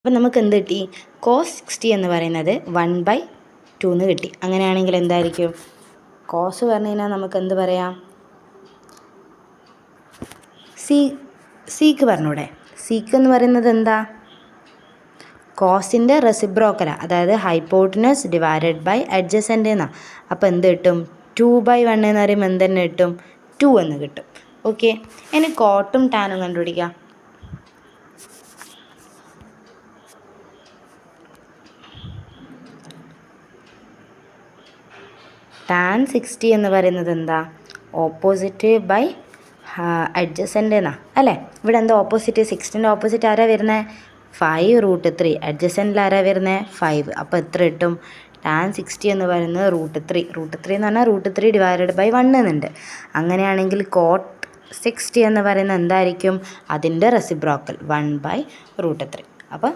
അപ്പം നമുക്ക് എന്ത് കിട്ടി? കോസ് 60 എന്ന് പറയുന്നത് 1/2 എന്ന് കിട്ടി. അങ്ങനെയാണെങ്കിൽ എന്തായിരിക്കും? കോസ് പറഞ്ഞു കഴിഞ്ഞാൽ നമുക്ക് എന്ത് പറയാം? സീക്ക് പറഞ്ഞൂടെ? സീക്ക് എന്ന് പറയുന്നത് എന്താ? കോസിൻ്റെ റെസിപ്രോക്കലാണ്, അതായത് ഹൈപ്പോട്ടനസ് ഡിവൈഡഡ് ബൈ അഡ്ജസൻ്റ് എന്നാണ്. അപ്പോൾ എന്ത് കിട്ടും? 2/1 എന്ന് പറയുമ്പോൾ എന്ത് തന്നെ കിട്ടും? 2 എന്ന് കിട്ടും. ഓക്കെ, ഇനി കോട്ടും ടാനും കണ്ടുപിടിക്കാം. ടാൻ 60 എന്ന് പറയുന്നത് എന്താ? ഓപ്പോസിറ്റ് ബൈ അഡ്ജസൻ്റ് എന്നാ അല്ലേ? ഇവിടെ എന്താ ഓപ്പോസിറ്റ്? 60ൻ്റെ ഓപ്പോസിറ്റ് ആരാ വരുന്നത്? 5√3. അഡ്ജസൻ്റിൽ ആരാ വരുന്നത്? 5. അപ്പോൾ എത്ര കിട്ടും? ടാൻ 60 എന്ന് പറയുന്നത് √3. √3 എന്ന് പറഞ്ഞാൽ √3 ഡിവൈഡഡ് ബൈ 1 എന്നുണ്ട്. അങ്ങനെയാണെങ്കിൽ കോട്ട് 60 എന്ന് പറയുന്നത് എന്തായിരിക്കും? അതിൻ്റെ റെസിപ്രോക്കൽ 1/√3. അപ്പോൾ